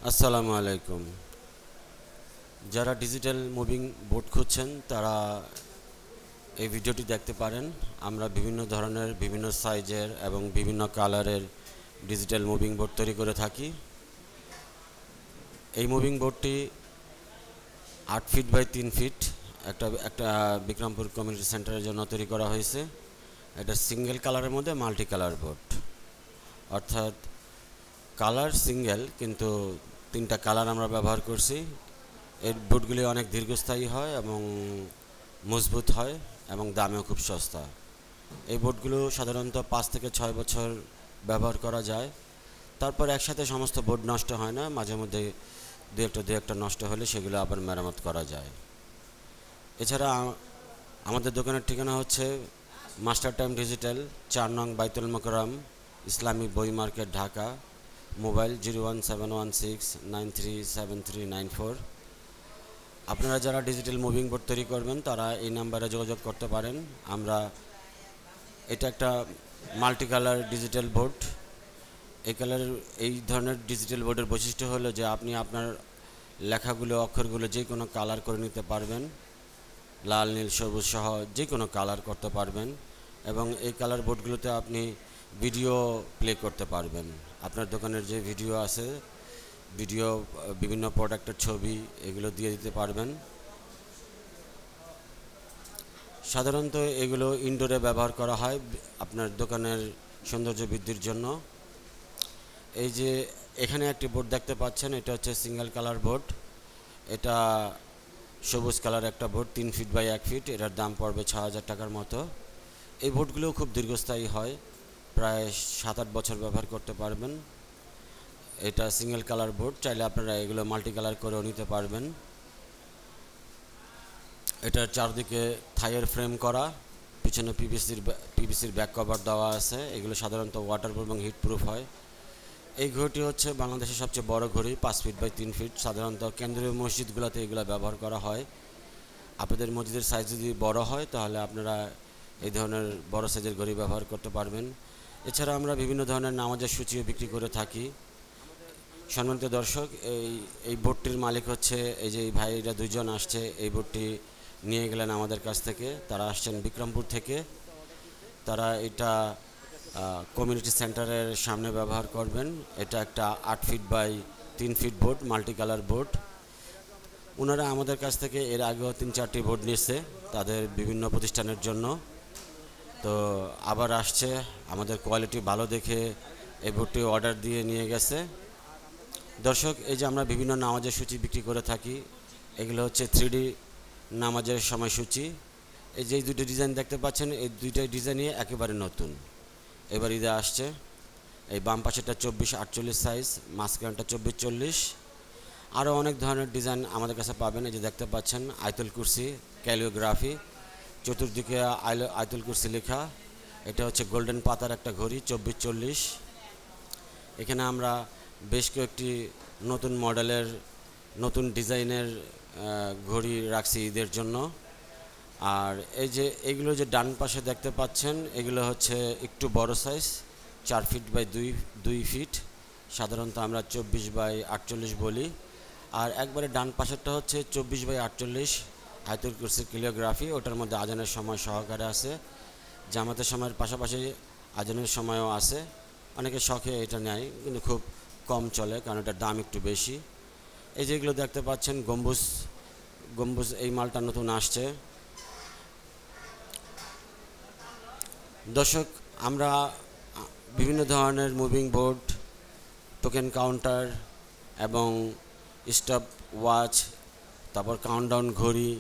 আসসালামু আলাইকুম। যারা ডিজিটাল মুভিং বোর্ড খুঁজছেন তারা এই ভিডিওটি দেখতে পারেন। আমরা বিভিন্ন ধরনের, বিভিন্ন সাইজের এবং বিভিন্ন কালারের ডিজিটাল মুভিং বোর্ড তৈরি করে থাকি। এই মুভিং বোর্ডটি 8 ফিট বাই 3 ফিট একটা একটা বিক্রমপুর কমিউনিটি সেন্টারের জন্য তৈরি করা হয়েছে। এটা সিঙ্গেল কালারের মধ্যে মাল্টি কালার বোর্ড, অর্থাৎ কালার সিঙ্গেল কিন্তু 3টা কালার আমরা ব্যবহার করছি। এর বোর্ডগুলি অনেক দীর্ঘস্থায়ী হয় এবং মজবুত হয় এবং দামেও খুব সস্তা। এই বোর্ডগুলো সাধারণত 5 থেকে 6 বছর ব্যবহার করা যায়। তারপর একসাথে সমস্ত বোর্ড নষ্ট হয় না, মাঝে মধ্যে দু একটা নষ্ট হলে সেগুলো আবার মেরামত করা যায়। এছাড়া আমাদের দোকানের ঠিকানা হচ্ছে মাস্টার টাইম ডিজিটাল, 4 নং বাইতুল মোকাররম ইসলামী বই মার্কেট, ঢাকা। মোবাইল 01716937394। আপনারা যারা ডিজিটাল মুভিং বোর্ড তৈরি করবেন তারা এই নাম্বারে যোগাযোগ করতে পারেন। এটা একটা মাল্টি কালার ডিজিটাল বোর্ড। এই ধরনের ডিজিটাল বোর্ডের বৈশিষ্ট্য হলো যে আপনি আপনার লেখাগুলো, অক্ষরগুলো যে কোনো কালার করে নিতে পারবেন, লাল, নীল, সবুজ সহ যে কোনো কালার করতে পারবেন। এবং এই কালার বোর্ডগুলোতে আপনি ভিডিও প্লে করতে পারবেন। আপনার দোকানের যে ভিডিও আছে, বিভিন্ন প্রোডাক্টের ছবি, এগুলো দিয়ে দিতে পারবেন। সাধারণত এগুলো ইনডোরে ব্যবহার করা হয় আপনার দোকানের সৌন্দর্য বৃদ্ধির জন্য। এই যে এখানে একটি বোর্ড দেখতে পাচ্ছেন, এটা হচ্ছে সিঙ্গেল কালার বোর্ড। এটা সবুজ কালার একটা বোর্ড, 3 ফিট বাই 1 ফিট। এটার দাম পড়বে 6,000 টাকার মতো। এই বোর্ডগুলোও খুব দীর্ঘস্থায়ী হয়, প্রায় 7-8 বছর ব্যবহার করতে পারবেন। এটা সিঙ্গেল কালার বোর্ড, চাইলে আপনারা এগুলো মাল্টি কালার করেও নিতে পারবেন। এটার চারদিকে থাইয়ের ফ্রেম করা, পিছনে পিভিসির ব্যাক কভার দেওয়া আছে। এগুলো সাধারণত ওয়াটারপ্রুফ এবং হিটপ্রুফ হয়। এই ঘড়িটি হচ্ছে বাংলাদেশের সবচেয়ে বড় ঘড়ি, 5 ফিট বাই 3 ফিট। সাধারণত কেন্দ্রীয় মসজিদগুলোতে এগুলো ব্যবহার করা হয়। আপনাদের মসজিদের সাইজ যদি বড় হয় তাহলে আপনারা এই ধরনের বড় সাইজের ঘড়ি ব্যবহার করতে পারবেন। এছাড়া আমরা বিভিন্ন ধরনের নামাজের সূচিও বিক্রি করে থাকি। সম্মানিত দর্শক, এই বোর্ডটির মালিক হচ্ছে এই যে এই ভাইরা দুইজন আসছে, এই বোর্ডটি নিয়ে গেলেন আমাদের কাছ থেকে। তারা আসছেন বিক্রমপুর থেকে। তারা এটা কমিউনিটি সেন্টারের সামনে ব্যবহার করবেন। এটা একটা 8 feet by 3 feet board, multi colour board. ওনারা আমাদের কাছ থেকে এর আগেও 3-4টি বোর্ড নিয়েছে তাদের বিভিন্ন প্রতিষ্ঠানের জন্য। তো আবার আসছে, আমাদের কোয়ালিটি ভালো দেখে এই বোর্ডটি অর্ডার দিয়ে নিয়ে গেছে। দর্শক, এই যে আমরা বিভিন্ন নামাজের সূচি বিক্রি করে থাকি, এগুলো হচ্ছে 3D নামাজের সময়সূচি। এই যে দুটো ডিজাইন দেখতে পাচ্ছেন, এই দুইটাই ডিজাইনই একেবারে নতুন, এবার ঈদে আসছে। এই বাম পাশেটা 24-48 সাইজ, মাঝখানটা 24-40। আরও অনেক ধরনের ডিজাইন আমাদের কাছে পাবেন। এই যে দেখতে পাচ্ছেন আয়তুল কুরসি ক্যালিওগ্রাফি, চতুর্দিকে আয়তুল কুরসি লেখা। এটা হচ্ছে গোল্ডেন পাতার একটা ঘড়ি, 24-40। এখানে আমরা বেশ কয়েকটি নতুন মডেলের, নতুন ডিজাইনের ঘড়ি রাখছি ঈদের জন্য। আর এই যে এগুলো যে ডান পাশে দেখতে পাচ্ছেন, এগুলো হচ্ছে একটু বড় সাইজ, 4 ফিট বাই 2 ফিট। সাধারণত আমরা 24 বাই 48 বলি। আর একবারে ডান পাশেরটা হচ্ছে 24 বাই 48 আয়তুল কুরসি ক্যালিওগ্রাফি। ওটার মধ্যে আজানের সময় সহকারে আছে, জামাতের সময়ের পাশাপাশি আজানের সময়ও আছে। অনেকে শখে এটা নেয়, কিন্তু খুব কম চলে কারণ এটার দাম একটু বেশি। এই যেগুলো দেখতে পাচ্ছেন গম্বুজ, এই মালটা নতুন আসছে। দর্শক, আমরা বিভিন্ন ধরনের মুভিং বোর্ড, টোকেন কাউন্টার এবং স্টপ ওয়াচ, তারপর কাউন্টডাউন ঘড়ি,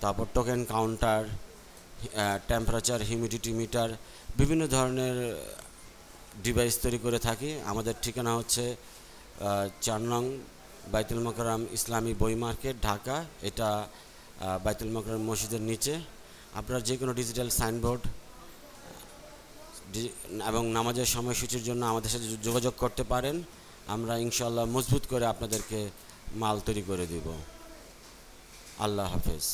তারপর token counter, temperature, humidity meter, বিভিন্ন ধরনের ডিভাইস তৈরি করে থাকি। আমাদের ঠিকানা হচ্ছে 4 নং বাইতুল মোকাররম ইসলামী বই মার্কেট, ঢাকা। এটা বাইতুল মোকাররম মসজিদের নিচে। আপনারা যে কোনো ডিজিটাল সাইনবোর্ড এবং নামাজের সময়সূচির জন্য আমাদের সাথে যোগাযোগ করতে পারেন। আমরা ইনশাআল্লাহ মজবুত করে আপনাদেরকে মাল তৈরি করে দেব। আল্লাহ হাফেজ।